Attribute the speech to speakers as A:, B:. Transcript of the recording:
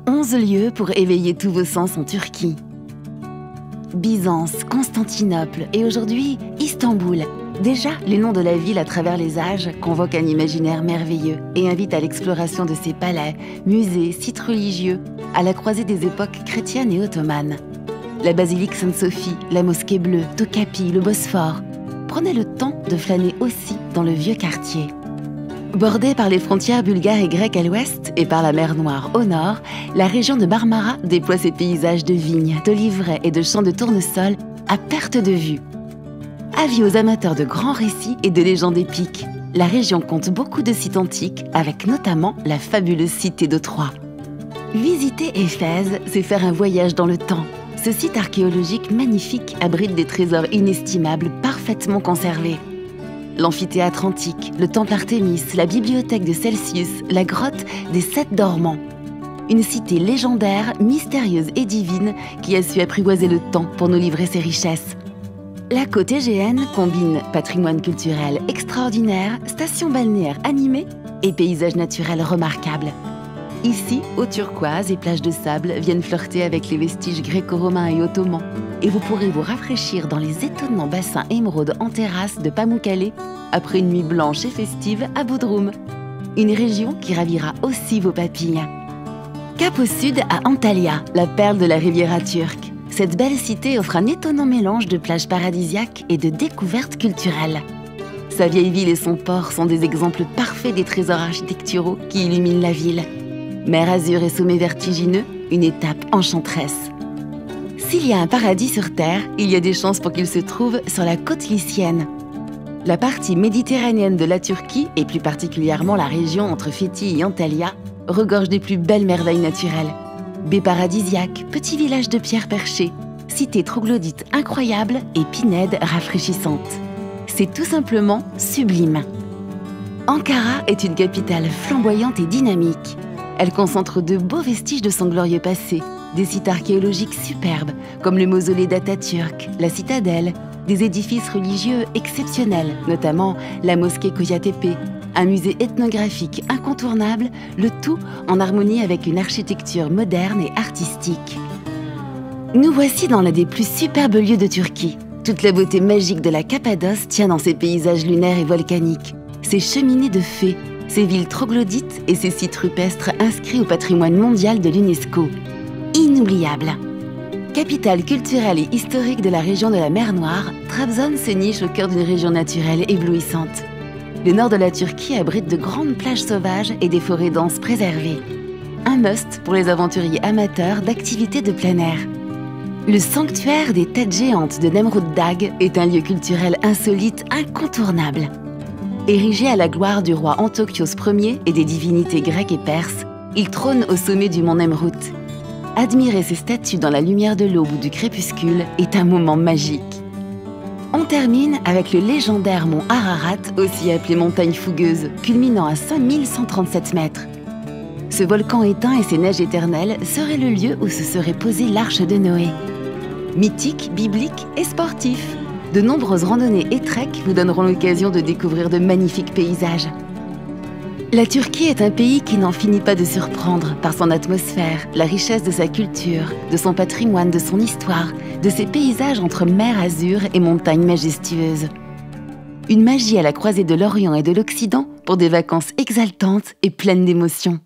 A: 11 lieux pour éveiller tous vos sens en Turquie. Byzance, Constantinople et aujourd'hui Istanbul. Déjà, les noms de la ville à travers les âges convoquent un imaginaire merveilleux et invitent à l'exploration de ses palais, musées, sites religieux, à la croisée des époques chrétiennes et ottomanes. La basilique Sainte-Sophie, la mosquée bleue, Tokapi, le Bosphore. Prenez le temps de flâner aussi dans le vieux quartier. Bordée par les frontières bulgares et grecques à l'ouest et par la mer Noire au nord, la région de Marmara déploie ses paysages de vignes, d'oliveraies et de champs de tournesol à perte de vue. Avis aux amateurs de grands récits et de légendes épiques, la région compte beaucoup de sites antiques, avec notamment la fabuleuse cité de Troie. Visiter Éphèse, c'est faire un voyage dans le temps. Ce site archéologique magnifique abrite des trésors inestimables parfaitement conservés. L'amphithéâtre antique, le temple Artémis, la bibliothèque de Celsius, la grotte des 7 dormants. Une cité légendaire, mystérieuse et divine qui a su apprivoiser le temps pour nous livrer ses richesses. La côte égéenne combine patrimoine culturel extraordinaire, stations balnéaires animées et paysages naturels remarquables. Ici, eau turquoise et plages de sable viennent flirter avec les vestiges gréco-romains et ottomans. Et vous pourrez vous rafraîchir dans les étonnants bassins émeraude en terrasse de Pamukkale après une nuit blanche et festive à Bodrum. Une région qui ravira aussi vos papilles. Cap au sud à Antalya, la perle de la Riviera turque. Cette belle cité offre un étonnant mélange de plages paradisiaques et de découvertes culturelles. Sa vieille ville et son port sont des exemples parfaits des trésors architecturaux qui illuminent la ville. Mer Azur et sommets vertigineux, une étape enchanteresse. S'il y a un paradis sur Terre, il y a des chances pour qu'il se trouve sur la côte lycienne. La partie méditerranéenne de la Turquie, et plus particulièrement la région entre Féthi et Antalya, regorge des plus belles merveilles naturelles. Baies paradisiaques, petits villages de pierres perchées, cités troglodytes incroyables et pinèdes rafraîchissantes. C'est tout simplement sublime. Ankara est une capitale flamboyante et dynamique. Elle concentre de beaux vestiges de son glorieux passé, des sites archéologiques superbes comme le mausolée d'Atatürk, la citadelle, des édifices religieux exceptionnels, notamment la mosquée Koyatepe, un musée ethnographique incontournable, le tout en harmonie avec une architecture moderne et artistique. Nous voici dans l'un des plus superbes lieux de Turquie. Toute la beauté magique de la Cappadoce tient dans ses paysages lunaires et volcaniques, ses cheminées de fées, ses villes troglodytes et ses sites rupestres inscrits au patrimoine mondial de l'UNESCO. Inoubliable. Capitale culturelle et historique de la région de la mer Noire, Trabzon se niche au cœur d'une région naturelle éblouissante. Le nord de la Turquie abrite de grandes plages sauvages et des forêts denses préservées. Un must pour les aventuriers amateurs d'activités de plein air. Le sanctuaire des têtes géantes de Nemrut Dag est un lieu culturel insolite incontournable. Érigé à la gloire du roi Antiochos Ier et des divinités grecques et perses, il trône au sommet du mont Nemrut. Admirer ces statues dans la lumière de l'aube ou du crépuscule est un moment magique. On termine avec le légendaire mont Ararat, aussi appelé montagne fougueuse, culminant à 5137 mètres. Ce volcan éteint et ses neiges éternelles seraient le lieu où se serait posée l'arche de Noé. Mythique, biblique et sportif, de nombreuses randonnées et treks vous donneront l'occasion de découvrir de magnifiques paysages. La Turquie est un pays qui n'en finit pas de surprendre par son atmosphère, la richesse de sa culture, de son patrimoine, de son histoire, de ses paysages entre mer Azur et montagnes majestueuses. Une magie à la croisée de l'Orient et de l'Occident pour des vacances exaltantes et pleines d'émotions.